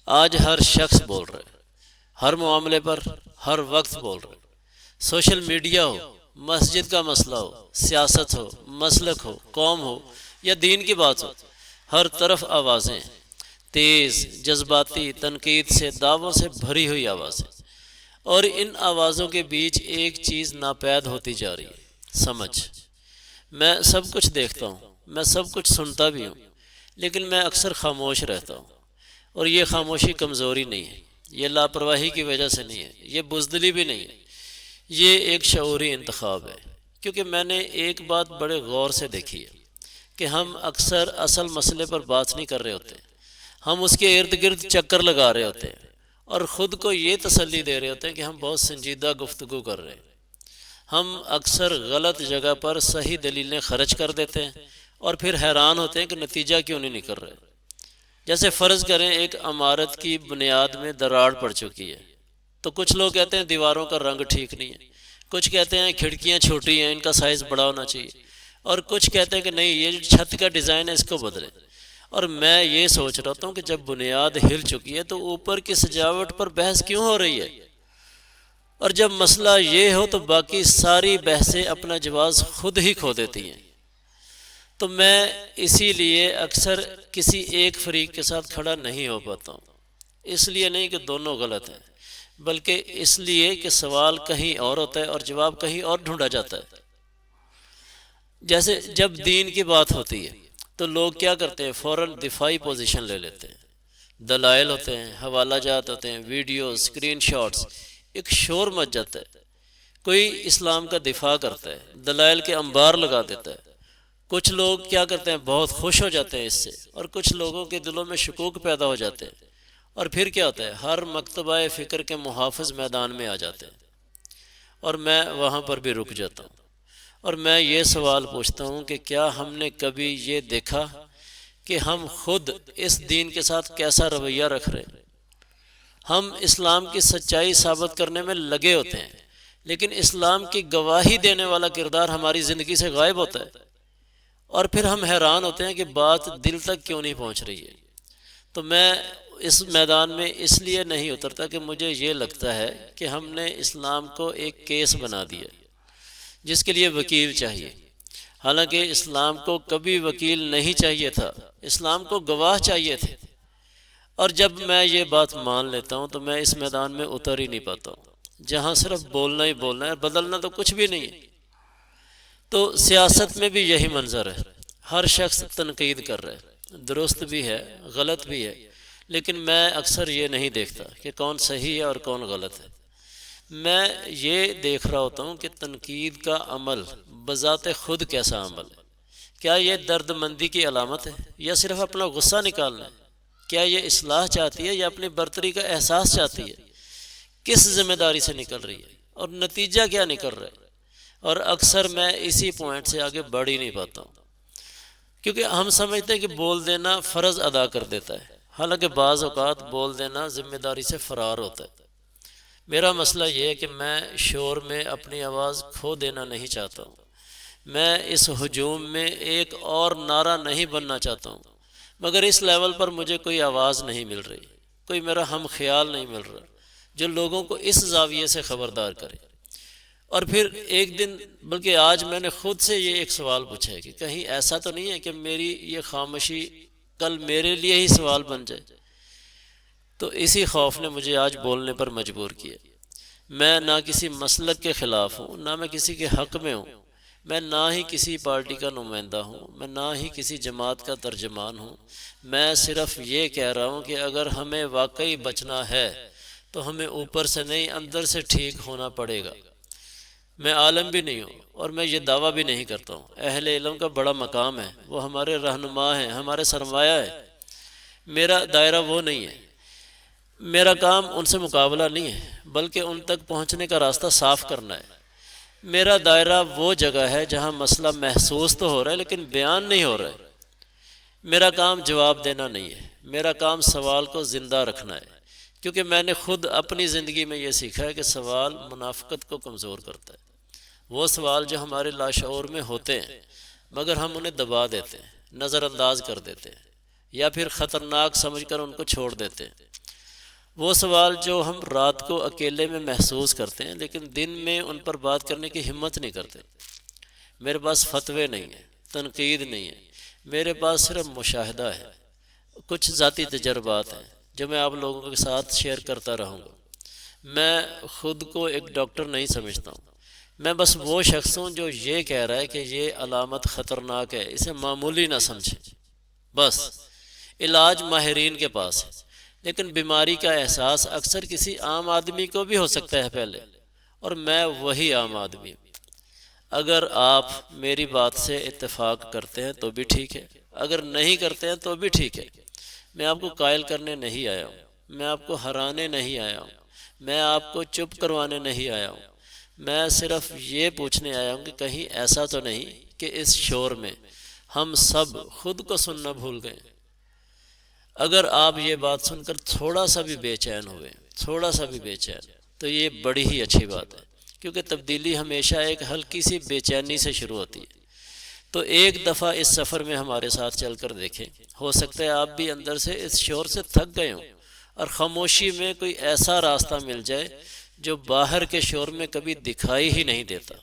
آج ہر شخص بول رہا ہے، ہر معاملے پر ہر وقت بول رہا ہے۔ سوشل میڈیا ہو، مسجد کا مسئلہ ہو، سیاست ہو، مسلک ہو، قوم ہو یا دین کی بات ہو، ہر طرف آوازیں، تیز جذباتی تنقید سے دعووں سے بھری ہوئی آوازیں، اور ان آوازوں کے بیچ ایک چیز ناپید ہوتی جا رہی ہے: سمجھ۔ میں سب کچھ دیکھتا ہوں، میں سب کچھ سنتا بھی ہوں، لیکن میں اکثر خاموش رہتا ہوں۔ اور یہ خاموشی کمزوری نہیں ہے، یہ لاپرواہی کی وجہ سے نہیں ہے، یہ بزدلی بھی نہیں ہے، یہ ایک شعوری انتخاب ہے۔ کیونکہ میں نے ایک بات بڑے غور سے دیکھی ہے کہ ہم اکثر اصل مسئلے پر بات نہیں کر رہے ہوتے، ہم اس کے ارد گرد چکر لگا رہے ہوتے ہیں اور خود کو یہ تسلی دے رہے ہوتے ہیں کہ ہم بہت سنجیدہ گفتگو کر رہے ہیں۔ ہم اکثر غلط جگہ پر صحیح دلیلیں خرچ کر دیتے ہیں اور پھر حیران ہوتے ہیں کہ نتیجہ کیوں نہیں نکل رہے۔ جیسے فرض کریں ایک عمارت کی بنیاد میں دراڑ پڑ چکی ہے، تو کچھ لوگ کہتے ہیں دیواروں کا رنگ ٹھیک نہیں ہے، کچھ کہتے ہیں کھڑکیاں چھوٹی ہیں، ان کا سائز بڑا ہونا چاہیے، اور کچھ کہتے ہیں کہ نہیں، یہ جو چھت کا ڈیزائن ہے اس کو بدلیں۔ اور میں یہ سوچ رہا ہوں کہ جب بنیاد ہل چکی ہے تو اوپر کی سجاوٹ پر بحث کیوں ہو رہی ہے؟ اور جب مسئلہ یہ ہو تو باقی ساری بحثیں اپنا جواز خود ہی کھو دیتی ہیں۔ تو میں اسی لیے اکثر کسی ایک فریق کے ساتھ کھڑا نہیں ہو پاتا ہوں، اس لیے نہیں کہ دونوں غلط ہیں، بلکہ اس لیے کہ سوال کہیں اور ہوتا ہے اور جواب کہیں اور ڈھونڈا جاتا ہے۔ جیسے جب دین کی بات ہوتی ہے تو لوگ کیا کرتے ہیں؟ فوراً دفاعی پوزیشن لے لیتے ہیں، دلائل ہوتے ہیں، حوالہ جات ہوتے ہیں، ویڈیوز، اسکرین شاٹس، ایک شور مچ جاتا ہے۔ کوئی اسلام کا دفاع کرتا ہے، دلائل کے انبار لگا دیتا ہے۔ کچھ لوگ کیا کرتے ہیں؟ بہت خوش ہو جاتے ہیں اس سے، اور کچھ لوگوں کے دلوں میں شکوک پیدا ہو جاتے ہیں، اور پھر کیا ہوتا ہے؟ ہر مکتبہ فکر کے محافظ میدان میں آ جاتے ہیں، اور میں وہاں پر بھی رک جاتا ہوں، اور میں یہ سوال پوچھتا ہوں کہ کیا ہم نے کبھی یہ دیکھا کہ ہم خود اس دین کے ساتھ کیسا رویہ رکھ رہے ہیں؟ ہم اسلام کی سچائی ثابت کرنے میں لگے ہوتے ہیں، لیکن اسلام کی گواہی دینے والا کردار ہماری زندگی سے غائب ہوتا ہے، اور پھر ہم حیران ہوتے ہیں کہ بات دل تک کیوں نہیں پہنچ رہی ہے۔ تو میں اس میدان میں اس لیے نہیں اترتا کہ مجھے یہ لگتا ہے کہ ہم نے اسلام کو ایک کیس بنا دیا جس کے لیے وکیل چاہیے، حالانکہ اسلام کو کبھی وکیل نہیں چاہیے تھا، اسلام کو گواہ چاہیے تھے۔ اور جب میں یہ بات مان لیتا ہوں تو میں اس میدان میں اتر ہی نہیں پاتا ہوں، جہاں صرف بولنا ہی بولنا ہے، بدلنا تو کچھ بھی نہیں ہے۔ تو سیاست میں بھی یہی منظر ہے، ہر شخص تنقید کر رہا ہے، درست بھی ہے، غلط بھی ہے، لیکن میں اکثر یہ نہیں دیکھتا کہ کون صحیح ہے اور کون غلط ہے۔ میں یہ دیکھ رہا ہوتا ہوں کہ تنقید کا عمل بذات خود کیسا عمل ہے۔ کیا یہ درد مندی کی علامت ہے یا صرف اپنا غصہ نکالنا ہے؟ کیا یہ اصلاح چاہتی ہے یا اپنی برتری کا احساس چاہتی ہے؟ کس ذمہ داری سے نکل رہی ہے اور نتیجہ کیا نکل رہا ہے؟ اور اکثر میں اسی پوائنٹ سے آگے بڑھ ہی نہیں پاتا ہوں، کیونکہ ہم سمجھتے ہیں کہ بول دینا فرض ادا کر دیتا ہے، حالانکہ بعض اوقات بول دینا ذمہ داری سے فرار ہوتا ہے۔ میرا مسئلہ یہ ہے کہ میں شور میں اپنی آواز کھو دینا نہیں چاہتا ہوں، میں اس ہجوم میں ایک اور نعرہ نہیں بننا چاہتا ہوں، مگر اس لیول پر مجھے کوئی آواز نہیں مل رہی، کوئی میرا ہم خیال نہیں مل رہا جو لوگوں کو اس زاویے سے خبردار کرے۔ اور پھر ایک دن، بلکہ آج میں نے خود سے یہ ایک سوال پوچھا ہے کہ کہیں ایسا تو نہیں ہے کہ میری یہ خاموشی کل میرے لیے ہی سوال بن جائے؟ تو اسی خوف نے مجھے آج بولنے پر مجبور کیا۔ میں نہ کسی مسلک کے خلاف ہوں، نہ میں کسی کے حق میں ہوں، میں نہ ہی کسی پارٹی کا نمائندہ ہوں، میں نہ ہی کسی جماعت کا ترجمان ہوں۔ میں صرف یہ کہہ رہا ہوں کہ اگر ہمیں واقعی بچنا ہے تو ہمیں اوپر سے نہیں اندر سے ٹھیک ہونا پڑے گا۔ میں عالم بھی نہیں ہوں اور میں یہ دعویٰ بھی نہیں کرتا ہوں، اہل علم کا بڑا مقام ہے، وہ ہمارے رہنما ہیں، ہمارے سرمایہ ہے۔ میرا دائرہ وہ نہیں ہے، میرا کام ان سے مقابلہ نہیں ہے، بلکہ ان تک پہنچنے کا راستہ صاف کرنا ہے۔ میرا دائرہ وہ جگہ ہے جہاں مسئلہ محسوس تو ہو رہا ہے لیکن بیان نہیں ہو رہا ہے۔ میرا کام جواب دینا نہیں ہے، میرا کام سوال کو زندہ رکھنا ہے، کیونکہ میں نے خود اپنی زندگی میں یہ سیکھا ہے کہ سوال منافقت کو کمزور کرتا ہے۔ وہ سوال جو ہمارے لاشعور میں ہوتے ہیں مگر ہم انہیں دبا دیتے ہیں، نظر انداز کر دیتے ہیں، یا پھر خطرناک سمجھ کر ان کو چھوڑ دیتے ہیں۔ وہ سوال جو ہم رات کو اکیلے میں محسوس کرتے ہیں لیکن دن میں ان پر بات کرنے کی ہمت نہیں کرتے۔ میرے پاس فتوے نہیں ہیں، تنقید نہیں ہے، میرے پاس صرف مشاہدہ ہے، کچھ ذاتی تجربات ہیں جو میں آپ لوگوں کے ساتھ شیئر کرتا رہوں گا۔ میں خود کو ایک ڈاکٹر نہیں سمجھتا ہوں، میں بس وہ شخص ہوں جو یہ کہہ رہا ہے کہ یہ علامت خطرناک ہے، اسے معمولی نہ سمجھیں۔ بس علاج ماہرین کے پاس ہے، لیکن بیماری کا احساس اکثر کسی عام آدمی کو بھی ہو سکتا ہے پہلے، اور میں وہی عام آدمی ہوں۔ اگر آپ میری بات سے اتفاق کرتے ہیں تو بھی ٹھیک ہے، اگر نہیں کرتے ہیں تو بھی ٹھیک ہے۔ میں آپ کو قائل کرنے نہیں آیا ہوں، میں آپ کو ہرانے نہیں آیا ہوں، میں آپ کو چپ کروانے نہیں آیا ہوں۔ میں صرف یہ پوچھنے آیا ہوں کہ کہیں ایسا تو نہیں کہ اس شور میں ہم سب خود کو سننا بھول گئے۔ اگر آپ یہ بات سن کر تھوڑا سا بھی بے چین ہوئے، تھوڑا سا بھی بے چین، تو یہ بڑی ہی اچھی بات ہے، کیونکہ تبدیلی ہمیشہ ایک ہلکی سی بے چینی سے شروع ہوتی ہے۔ تو ایک دفعہ اس سفر میں ہمارے ساتھ چل کر دیکھیں، ہو سکتا ہے آپ بھی اندر سے اس شور سے تھک گئے ہوں اور خاموشی میں کوئی ایسا راستہ مل جائے جو باہر کے شور میں کبھی دکھائی ہی نہیں دیتا۔